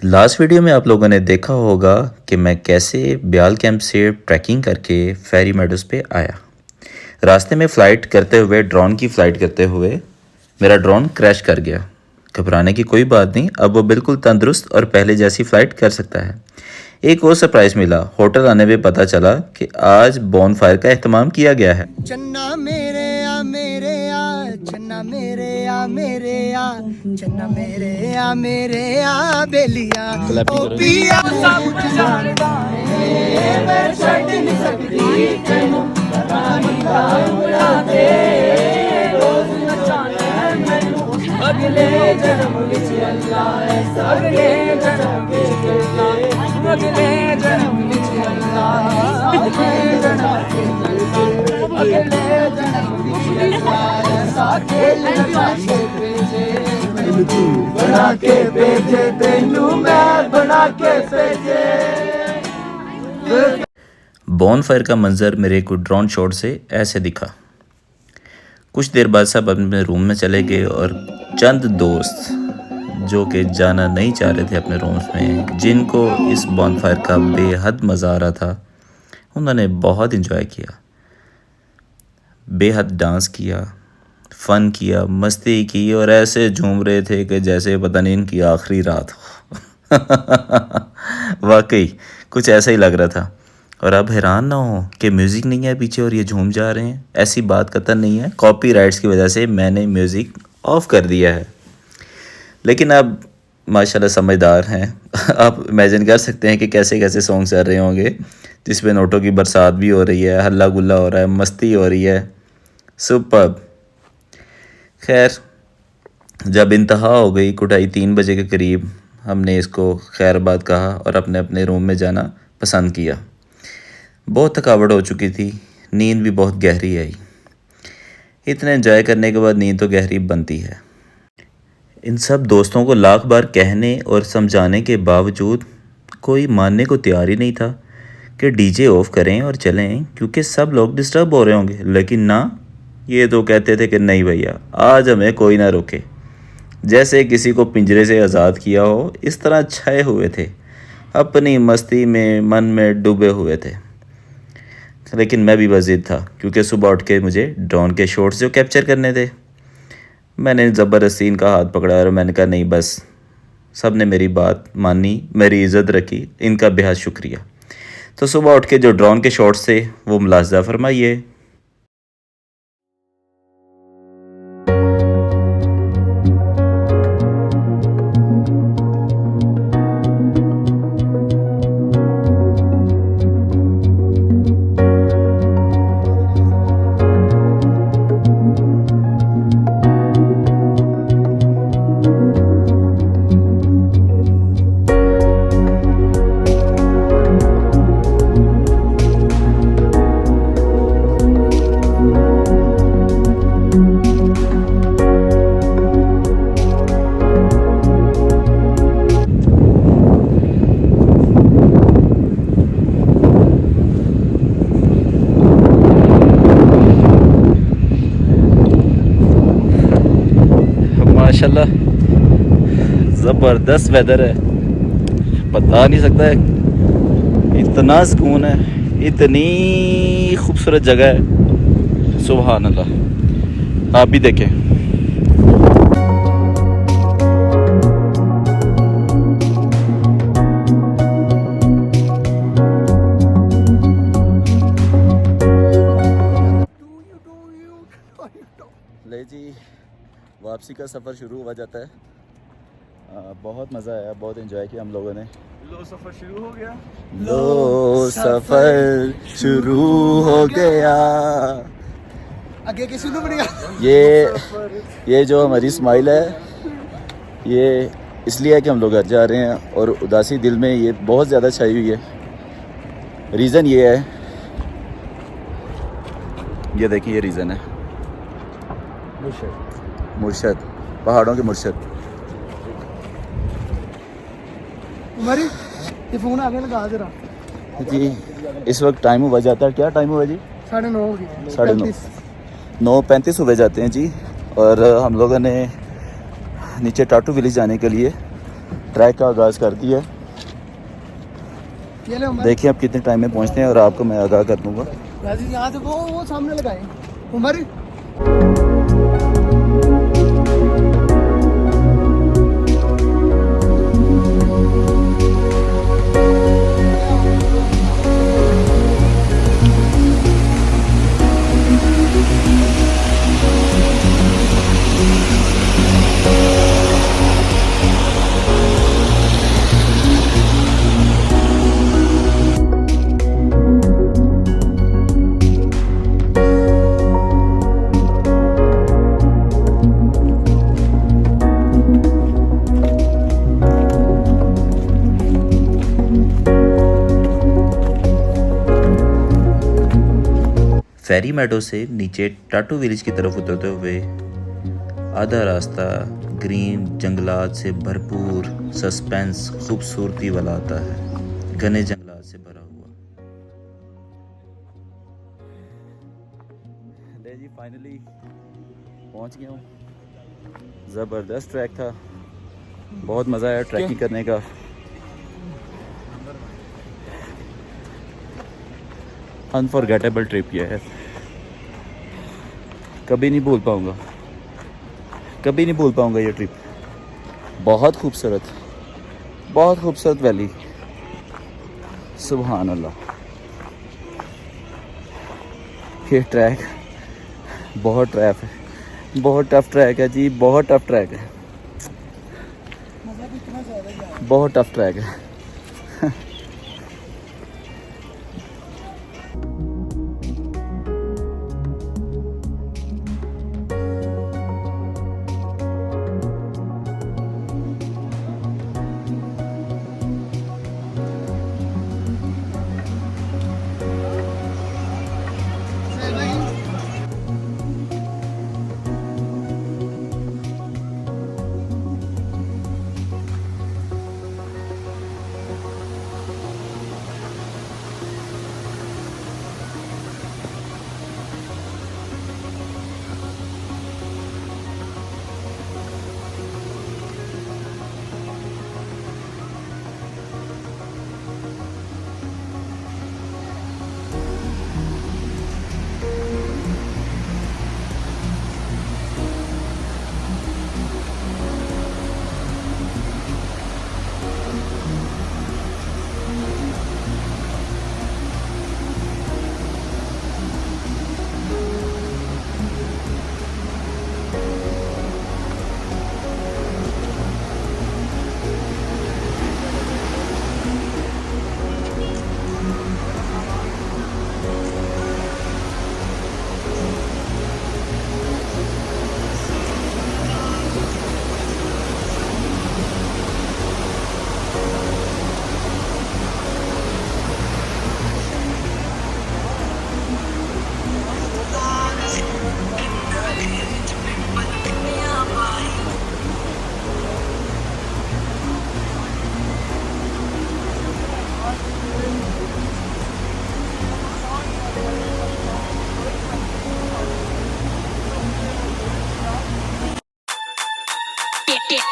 Last video में आप लोगों ने देखा होगा कि मैं कैसे ब्याल कैंप से ट्रैकिंग करके फेरी मेडोज पे आया। रास्ते में फ़्लाइट करते हुए ड्रोन की फ़्लाइट करते हुए मेरा ड्रोन क्रैश कर गया। घबराने की कोई बात नहीं, अब वो बिल्कुल तंदुरुस्त और पहले जैसी फ़्लाइट कर सकता है। एक और सरप्राइज़ मिला, होटल आने पे पता चला कि आज बॉनफायर का एहतमाम किया गया है। चन्ना मेरे चन्ना मेरे चन्ना मेरे बेलिया ओ पिया सब जानदा है मैं छड़ नहीं सकती तेनू पता उड़ा दे रोज नचाना है मैनू अगले जन्म विच अल्लाह है अगले जन्म विच अल्लाह अगले जन्म विच अल्लाह अगले जन्म बना के भेजे तेनू मैं बना के भेजे। बॉनफायर का मंजर मेरे को ड्रोन शॉट से ऐसे दिखा। कुछ देर बाद सब अपने रूम में चले गए और चंद दोस्त जो कि जाना नहीं चाह रहे थे अपने रूम्स में, जिनको इस बॉनफायर का बेहद मज़ा आ रहा था, उन्होंने बहुत इंजॉय किया, बेहद डांस किया, फ़न किया, मस्ती की और ऐसे झूम रहे थे कि जैसे पता नहीं इनकी आखिरी रात हो। वाकई कुछ ऐसा ही लग रहा था। और अब हैरान ना हो कि म्यूज़िक नहीं है पीछे और ये झूम जा रहे हैं, ऐसी बात कतई नहीं है। कॉपीराइट्स की वजह से मैंने म्यूज़िक ऑफ़ कर दिया है, लेकिन अब माशाल्लाह समझदार हैं। आप इमेजिन कर सकते हैं कि कैसे कैसे सॉन्ग चल रहे होंगे जिस पे नोटों की बरसात भी हो रही है, हल्ला गुल्ला हो रहा है, मस्ती हो रही है। सुपर्ब। खैर, जब इंतहा हो गई, कुटाई 3 बजे के करीब, हमने इसको खैरबाद कहा और अपने अपने रूम में जाना पसंद किया। बहुत थकावट हो चुकी थी, नींद भी बहुत गहरी आई। इतने एंजॉय करने के बाद नींद तो गहरी बनती है। इन सब दोस्तों को लाख बार कहने और समझाने के बावजूद कोई मानने को तैयार ही नहीं था कि डीजे ऑफ करें और चलें, क्योंकि सब लोग डिस्टर्ब हो रहे होंगे। लेकिन ना, ये तो कहते थे कि नहीं भैया, आज हमें कोई ना रोके। जैसे किसी को पिंजरे से आज़ाद किया हो, इस तरह छाए हुए थे, अपनी मस्ती में मन में डूबे हुए थे। लेकिन मैं भी वजीद था, क्योंकि सुबह उठ के मुझे ड्रोन के शॉट्स जो कैप्चर करने थे। मैंने ज़बरदस्ती इनका हाथ पकड़ा और मैंने कहा नहीं, बस। सब ने मेरी बात मानी, मेरी इज़्ज़त रखी, इनका बेहद शुक्रिया। तो सुबह उठ के जो ड्रोन के शॉट्स थे वो मुलाज़ा फरमाइए। माशाल्लाह ज़बरदस्त वेदर है, बता नहीं सकता है। इतना सुकून है, इतनी खूबसूरत जगह है, सुभान अल्लाह। आप भी देखें। ले जी, वापसी का सफ़र शुरू हो जाता है। बहुत मज़ा आया, बहुत एंजॉय किया हम लोगों ने। लो सफ़र शुरू हो गया, लो सफ़र शुरू हो गया। आगे किसी को बढ़िया। ये जो हमारी स्माइल है, ये इसलिए है कि हम लोग घर जा रहे हैं और उदासी दिल में ये बहुत ज़्यादा छाई हुई है। रीज़न ये है, ये देखिए, ये रीज़न है। मुर्शद, पहाड़ों के मुर्शद। उमर, ये फ़ोन आगे लगा जरा जी। इस वक्त टाइम हुआ जाता है, क्या टाइम हुआ जी? 9:30। 9:35 हुए जाते हैं जी। और हम लोगों ने नीचे टाटू विलेज जाने के लिए ट्रैक का आगाज़ कर दिया। ये ले उमर, देखिए आप कितने टाइम में पहुंचते हैं और आपको मैं आगाह कर दूंगा। गाजी यहाँ से वो सामने लगाए उमर। फेरी मेडो से नीचे टाटू विलेज की तरफ उतरते हुए आधा रास्ता ग्रीन जंगलात से भरपूर सस्पेंस खूबसूरती वाला आता है, घने जंगलात से भरा हुआ। ले जी फाइनली पहुंच गया हूँ। ज़बरदस्त ट्रैक था, बहुत मज़ा आया ट्रैकिंग करने का। अनफॉरगेटेबल ट्रिप ये है, कभी नहीं भूल पाऊँगा, कभी नहीं भूल पाऊँगा ये ट्रिप। बहुत खूबसूरत वैली, सुभान अल्लाह। ये ट्रैक बहुत टफ ट्रैक है जी, बहुत टफ ट्रैक है, बहुत टफ ट्रैक है।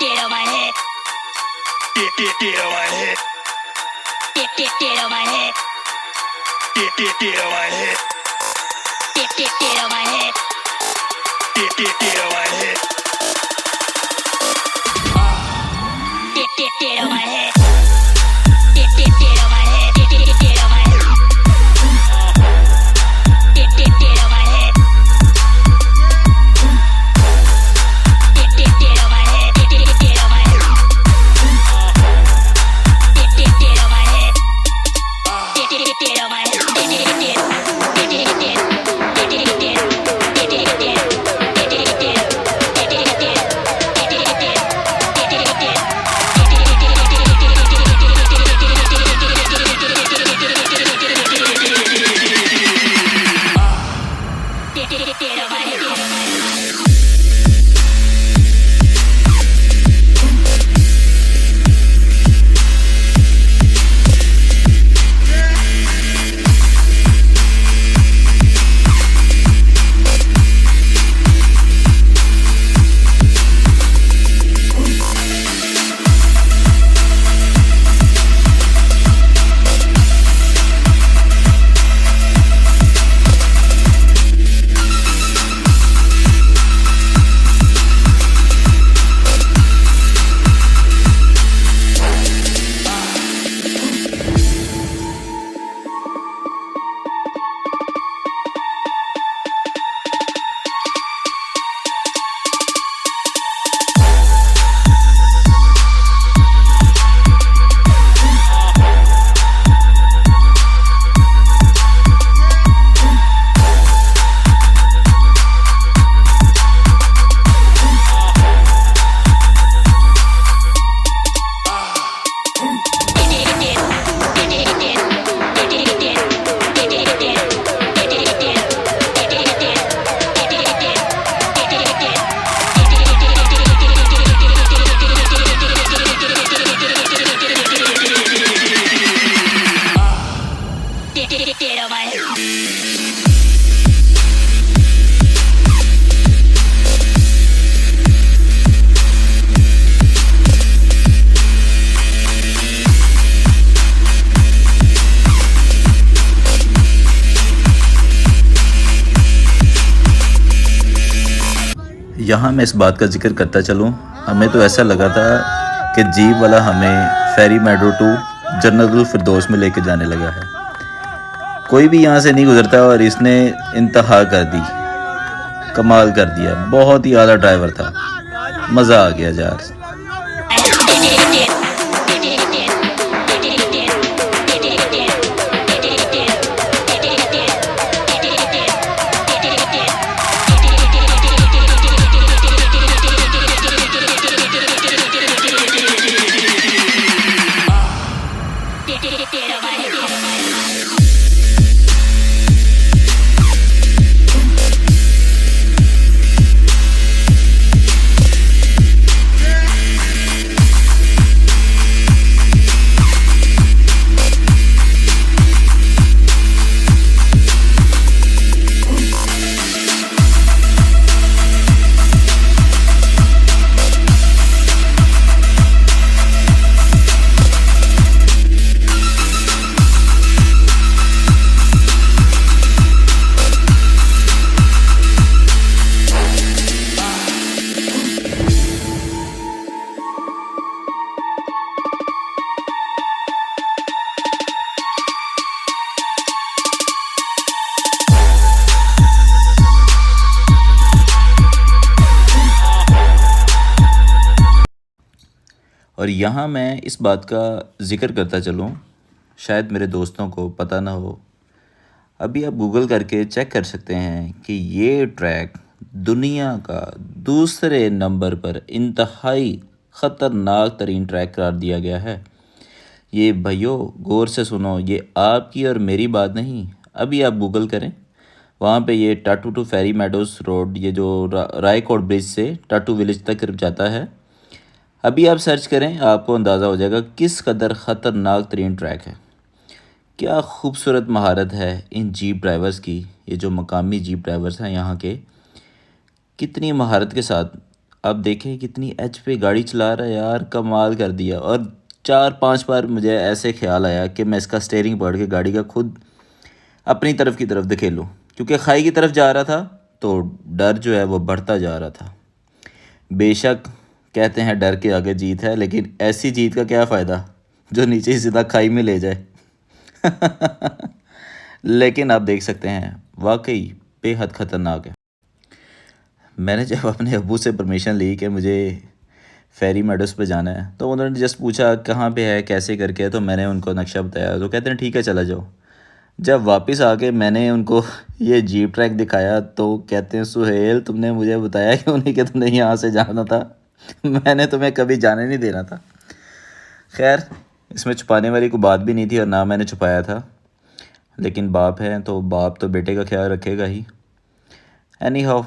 Get on my head. Get on my head. Get on my head. Get on my head. Get on my head. Get on my head. Get on my head. Get on my head. Get on my head. Get on my head. यहाँ मैं इस बात का जिक्र करता चलूँ, हमें तो ऐसा लगा था कि जीप वाला हमें फेरी मेडो टू जन्नतुल फिरदौस में लेके जाने लगा है। कोई भी यहाँ से नहीं गुजरता और इसने इंतहा कर दी, कमाल कर दिया। बहुत ही आला ड्राइवर था, मज़ा आ गया यार। और यहाँ मैं इस बात का ज़िक्र करता चलूँ, शायद मेरे दोस्तों को पता ना हो, अभी आप गूगल करके चेक कर सकते हैं कि ये ट्रैक दुनिया का दूसरे नंबर पर इंतहाई ख़तरनाक तरीन ट्रैक करार दिया गया है। ये भाइयों गौर से सुनो, ये आपकी और मेरी बात नहीं। अभी आप गूगल करें, वहाँ पे ये टाटू टू फेरी मेडोज़ रोड, ये जो रायकोट ब्रिज से टाटू विलेज तक जाता है, अभी आप सर्च करें, आपको अंदाज़ा हो जाएगा किस कदर ख़तरनाक तरीन ट्रैक है। क्या खूबसूरत महारत है इन जीप ड्राइवर्स की। ये जो मकामी जीप ड्राइवर्स हैं यहाँ के, कितनी महारत के साथ आप देखें कितनी एच पे गाड़ी चला रहा है यार, कमाल कर दिया। और 4-5 बार मुझे ऐसे ख्याल आया कि मैं इसका स्टीयरिंग पकड़ के गाड़ी का खुद अपनी तरफ की तरफ धकेलूँ, क्योंकि खाई की तरफ जा रहा था तो डर जो है वो बढ़ता जा रहा था। बेशक कहते हैं डर के आगे जीत है, लेकिन ऐसी जीत का क्या फ़ायदा जो नीचे ही सीधा खाई में ले जाए। लेकिन आप देख सकते हैं वाकई बेहद ख़तरनाक है। मैंने जब अपने अब्बू से परमिशन ली कि मुझे फेरी मेडोज़ पे जाना है, तो उन्होंने जस्ट पूछा कहाँ पे है, कैसे करके, तो मैंने उनको नक्शा बताया। तो कहते हैं ठीक है चला जाओ। जब वापस आके मैंने उनको ये जीप ट्रैक दिखाया तो कहते हैं सुहेल तुमने मुझे बताया क्यों नहीं कि तुमने यहाँ से जाना था, मैंने तुम्हें कभी जाने नहीं देना था। खैर इसमें छुपाने वाली कोई बात भी नहीं थी और ना मैंने छुपाया था, लेकिन बाप है तो बाप तो बेटे का ख्याल रखेगा ही। एनी हाउ,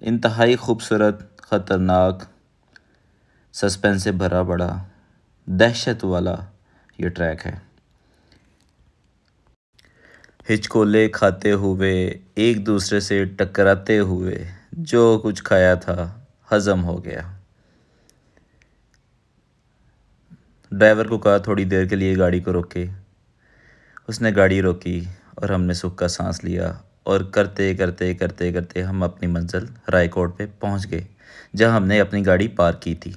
इंतहाई खूबसूरत, ख़तरनाक, सस्पेंस से भरा पड़ा, दहशत वाला ये ट्रैक है। हिचकोले खाते हुए, एक दूसरे से टकराते हुए, जो कुछ खाया था हज़म हो गया। ड्राइवर को कहा थोड़ी देर के लिए गाड़ी को रोके, उसने गाड़ी रोकी और हमने सुख का सांस लिया। और करते करते करते करते हम अपनी मंजिल रायकोट पे पहुंच गए, जहां हमने अपनी गाड़ी पार्क की थी।